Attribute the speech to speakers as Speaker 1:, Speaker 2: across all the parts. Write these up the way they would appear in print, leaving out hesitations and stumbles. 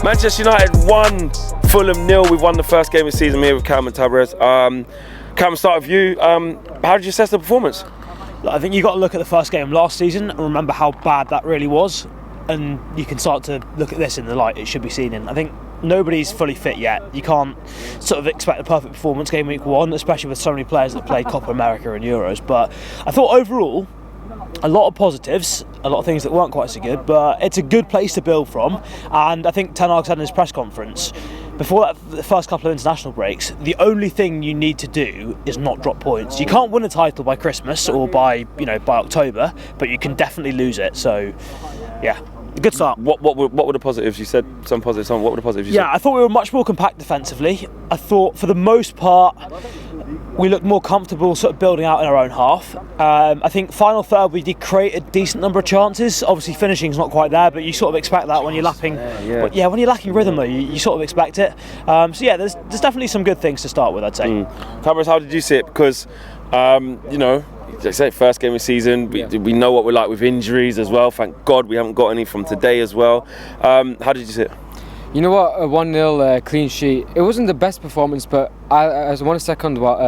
Speaker 1: Manchester United won, Fulham 0. We've won the first game of the season here with Cam and Tabrez. Cam, start with you. How did you assess the performance?
Speaker 2: I think you've got to look at the first game last season and remember how bad that really was, and you can start to look at this in the light it should be seen in. I think nobody's fully fit yet. You can't sort of expect a perfect performance game week 1, especially with so many players that play Copa America and Euros. But I thought overall, a lot of positives, a lot of things that weren't quite so good, but it's a good place to build from. And I think Ten Hag said in his press conference, before the first couple of international breaks, the only thing you need to do is not drop points. You can't win a title by Christmas or by October, but you can definitely lose it. So, yeah. Good start.
Speaker 1: What were the positives? You said some positives. What were the positives?
Speaker 2: Yeah, I thought we were much more compact defensively. I thought for the most part we looked more comfortable sort of building out in our own half. I think final third we did create a decent number of chances. Obviously finishing's not quite there, but you sort of expect that when you're lacking. When you're lacking rhythm though, you sort of expect it. So yeah, there's definitely some good things to start with, I'd say.
Speaker 1: Tabrez, how did you see it? Because like I say, first game of the season, we know what we're like with injuries as well. Thank God we haven't got any from today as well. How did you see it?
Speaker 3: You know what, a 1-0 clean sheet. It wasn't the best performance, but I want to second what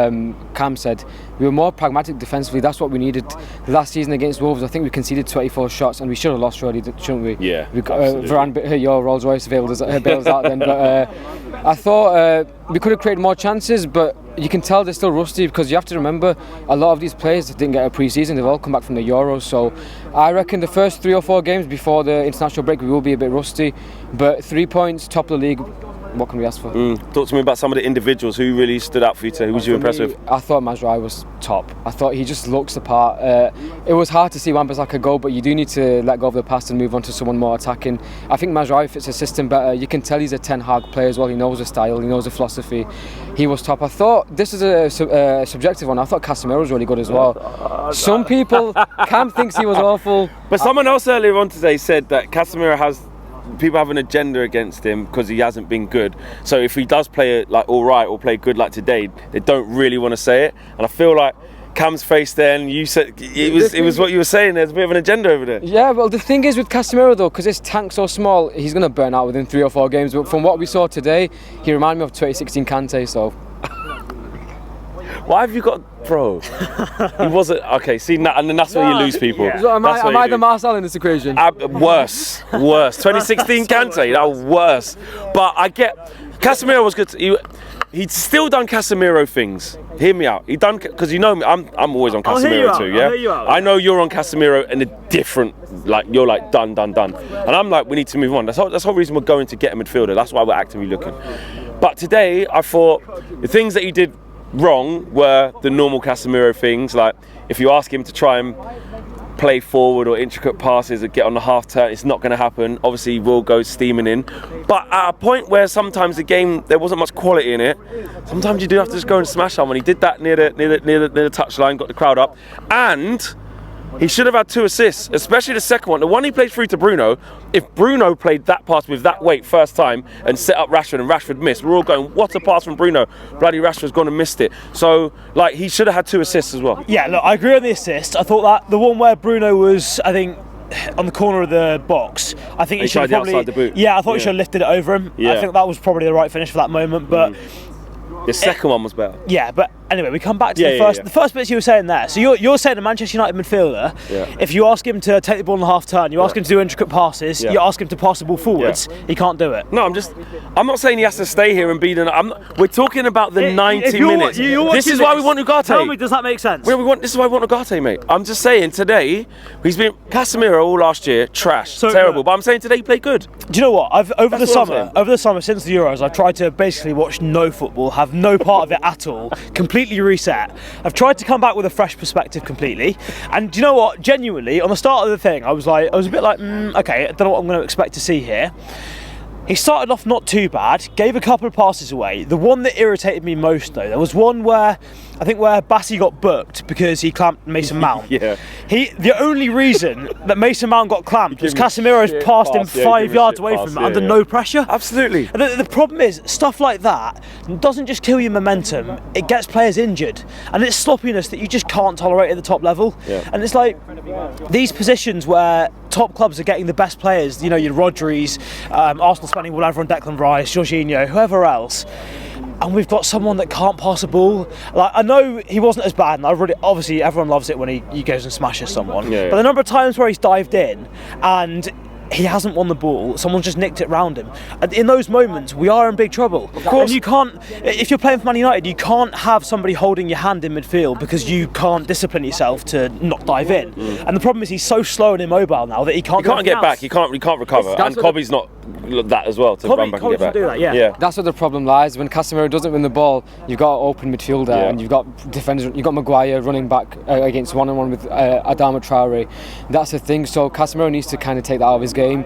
Speaker 3: Cam said. We were more pragmatic defensively. That's what we needed. Last season against Wolves, I think we conceded 24 shots, and we should have lost, really, shouldn't we?
Speaker 1: Yeah,
Speaker 3: Varane, your Rolls Royce bailed us out then. But I thought we could have created more chances, but you can tell they're still rusty, because you have to remember a lot of these players didn't get a pre-season. They've all come back from the Euros, so I reckon the first 3 or 4 games before the international break we will be a bit rusty, but 3 points, top of the league, what can we ask for?
Speaker 1: Talk to me about some of the individuals who really stood out for you today. Who was you impressed with?
Speaker 3: I thought Mazraoui was top. I thought he just looks the part. It was hard to see Wan-Bissaka go, but you do need to let go of the past and move on to someone more attacking. I think Mazraoui fits the system better. You can tell he's a Ten Hag player as well. He knows the style, he knows the philosophy. He was top. I thought, this is a subjective one, I thought Casemiro was really good as well. Some people, Cam thinks he was awful.
Speaker 1: But someone else earlier on today said that Casemiro has... people have an agenda against him because he hasn't been good. So if he does play it like all right or play good like today, they don't really want to say it. And I feel like Cam's face then, you said it was what you were saying. There's a bit of an agenda over there.
Speaker 3: Yeah, well the thing is with Casemiro though, because his tank's so small, he's going to burn out within 3 or 4 games. But from what we saw today, he reminded me of 2016 Kante. So.
Speaker 1: Why have you got, bro? He wasn't okay. See, and then that's where you lose people.
Speaker 3: Yeah. So am I the Marcel in this equation?
Speaker 1: Worse. 2016 Kante, that was worse. But I get Casemiro was good. He'd still done Casemiro things. Hear me out. He done because you know me. I'm always on Casemiro too. Yeah. I know you're on Casemiro and a different. Like you're like done. And I'm like, we need to move on. That's the whole reason we're going to get a midfielder. That's why we're actively looking. But today, I thought the things that he did wrong were the normal Casemiro things, like if you ask him to try and play forward or intricate passes or get on the half turn, it's not going to happen. Obviously he will go steaming in, but at a point where sometimes the game there wasn't much quality in it, sometimes you do have to just go and smash someone. He did that near the touchline, got the crowd up, and he should have had 2 assists, especially the second one. The one he played through to Bruno, if Bruno played that pass with that weight first time and set up Rashford and Rashford missed, we're all going, what a pass from Bruno. Bloody Rashford's gone and missed it. So, like, he should have had 2 assists as well.
Speaker 2: Yeah, look, I agree on the assist. I thought that the one where Bruno was, I think, on the corner of the box, I think he should have probably...
Speaker 1: outside the boot.
Speaker 2: Yeah, I thought he should have lifted it over him. Yeah. I think that was probably the right finish for that moment, but...
Speaker 1: The second one was better.
Speaker 2: Yeah, but anyway, we come back to the first bits you were saying there. So you're saying a Manchester United midfielder, if you ask him to take the ball in the half turn, you ask him to do intricate passes, you ask him to pass the ball forwards, he can't do it.
Speaker 1: No, I'm not saying he has to stay here and be the... we're talking about the 90 minutes. This is why we want Ugarte.
Speaker 2: Tell me, does that make sense?
Speaker 1: This is why we want Ugarte, mate. I'm just saying today, he's been... Casemiro all last year, trash, terrible. But I'm saying today he played good.
Speaker 2: Do you know what? Over the summer, since the Euros, I've tried to basically watch no football, have no part of it at all, completely reset. I've tried to come back with a fresh perspective completely, and do you know what? Genuinely, on the start of the thing, I was a bit like, okay, I don't know what I'm going to expect to see here. He started off not too bad, gave a couple of passes away. The one that irritated me most though, there was one where Bassi got booked because he clamped Mason Mount. The only reason that Mason Mount got clamped was Casemiro's passed him 5 yards away from him under no pressure.
Speaker 1: Absolutely.
Speaker 2: The problem is, stuff like that doesn't just kill your momentum, it gets players injured. And it's sloppiness that you just can't tolerate at the top level. And it's like these positions where top clubs are getting the best players. You know, your Rodri's, Arsenal spending whatever on Declan Rice, Jorginho, whoever else. And we've got someone that can't pass a ball. Like, I know he wasn't as bad, and obviously everyone loves it when he goes and smashes someone.
Speaker 1: Yeah.
Speaker 2: But the number of times where he's dived in and he hasn't won the ball, someone's just nicked it round him. And in those moments, we are in big trouble. Of course. And you can't, if you're playing for Man United, you can't have somebody holding your hand in midfield because you can't discipline yourself to not dive in. And the problem is he's so slow and immobile now that he can't
Speaker 1: get back. He can't recover. And Kobe's not that as well to run back and get back.
Speaker 2: Do that, yeah.
Speaker 3: That's where the problem lies. When Casemiro doesn't win the ball, you've got an open midfielder and you've got defenders. You've got Maguire running back against one-on-one with Adama Traore. That's the thing. So Casemiro needs to kind of take that out of his game.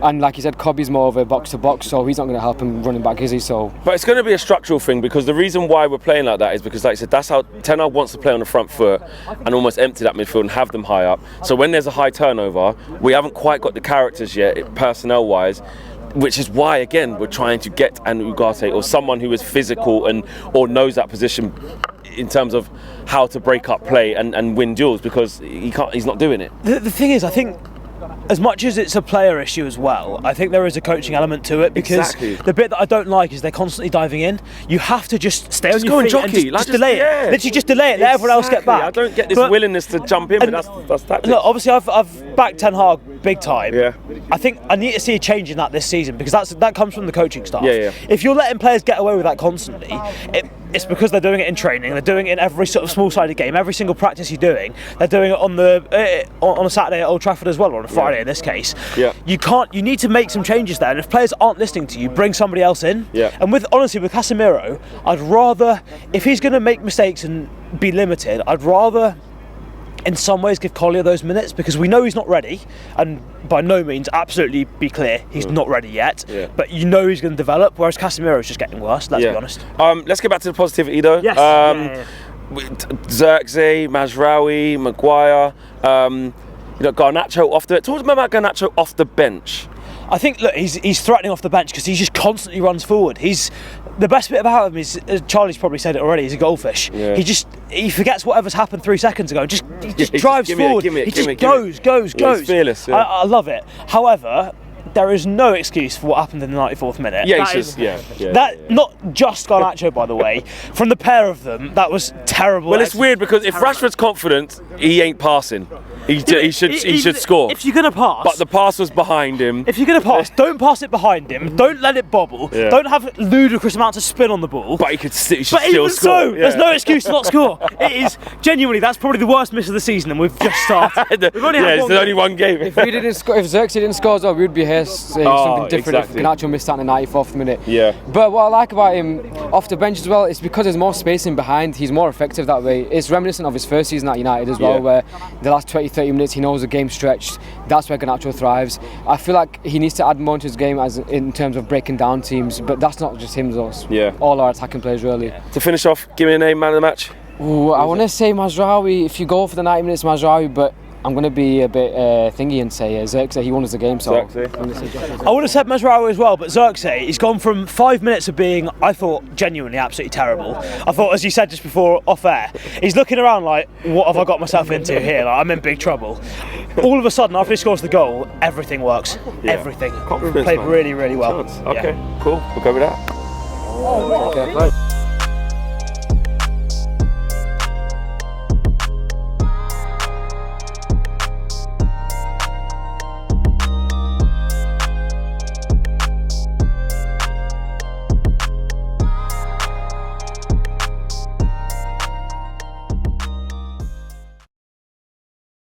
Speaker 3: And like you said, Kobe's more of a box-to-box, so he's not going to help him running back, is he? So,
Speaker 1: but it's going to be a structural thing, because the reason why we're playing like that is because, like I said, that's how Ten Hag wants to play on the front foot and almost empty that midfield and have them high up. So when there's a high turnover, we haven't quite got the characters yet, personnel-wise, which is why, again, we're trying to get an Ugarte or someone who is physical and or knows that position in terms of how to break up play and win duels, because he's not doing it.
Speaker 2: The thing is, I think, as much as it's a player issue as well, I think there is a coaching element to it, because the bit that I don't like is they're constantly diving in. You have to just stay on your feet and just delay it. Literally just delay it, let everyone else get back.
Speaker 1: I don't get this willingness to jump in, but that's tactics.
Speaker 2: Look, obviously I've backed Ten Hag big time.
Speaker 1: Yeah.
Speaker 2: I think I need to see a change in that this season, because that comes from the coaching staff.
Speaker 1: Yeah.
Speaker 2: If you're letting players get away with that constantly, it's because they're doing it in training, they're doing it in every sort of small-sided game, every single practice you're doing. They're doing it on a Saturday at Old Trafford as well, or on a Friday in this case.
Speaker 1: Yeah.
Speaker 2: You need to make some changes there, and if players aren't listening to you, bring somebody else in.
Speaker 1: Yeah.
Speaker 2: And honestly, with Casemiro, I'd rather, if he's going to make mistakes and be limited, I'd rather in some ways give Collier those minutes, because we know he's not ready, and by no means, absolutely be clear, he's not ready yet, but you know he's going to develop, whereas Casemiro is just getting worse, let's be honest.
Speaker 1: Let's get back to the positivity though.
Speaker 2: Yes.
Speaker 1: Xerxes, Mazraoui, Maguire, Garnacho off the... Talk about Garnacho off the bench.
Speaker 2: I think, look, he's threatening off the bench because he just constantly runs forward. The best bit about him is, as Charlie's probably said it already, he's a goldfish. Yeah. He forgets whatever's happened 3 seconds ago. He just drives forward. He just goes.
Speaker 1: He's fearless. Yeah.
Speaker 2: I love it. However, there is no excuse for what happened in the 94th minute. Not just Garnacho, by the way. From the pair of them, that was terrible.
Speaker 1: Well, it's weird because if Rashford's confident, he ain't passing. He should score.
Speaker 2: If you're gonna pass,
Speaker 1: but the pass was behind him.
Speaker 2: If you're gonna pass, don't pass it behind him. Don't let it bobble. Yeah. Don't have ludicrous amounts of spin on the ball.
Speaker 1: But he should still
Speaker 2: score.
Speaker 1: So,
Speaker 2: there's no excuse to not score. It is genuinely, that's probably the worst miss of the season, and we've just started. We've only had
Speaker 1: only one game.
Speaker 3: If Xerxes didn't score as well, we would be here saying something different. If Garnacho missed out in the 94th minute.
Speaker 1: Yeah.
Speaker 3: But what I like about him off the bench as well is because there's more spacing behind. He's more effective that way. It's reminiscent of his first season at United as well, where the last 20-30 minutes he knows the game stretched. That's where Garnacho thrives. I feel like he needs to add more to his game as in terms of breaking down teams, but that's not just him though. All our attacking players really.
Speaker 1: To finish off, give me a name, man of the match.
Speaker 3: Ooh, I want to say Mazraoui. If you go for the 90 minutes, Mazraoui, but I'm going to be a bit thingy and say Xerxes. He won us the game, so
Speaker 2: I would have said Mazraoui as well, but Xerxes, he's gone from 5 minutes of being, I thought, genuinely absolutely terrible. I thought, as you said just before off air, he's looking around like, what have I got myself into here? Like, I'm in big trouble. All of a sudden, after he scores the goal, everything works. Everything. Played really, really well.
Speaker 1: Okay, cool. We'll go with that.
Speaker 3: Okay, right.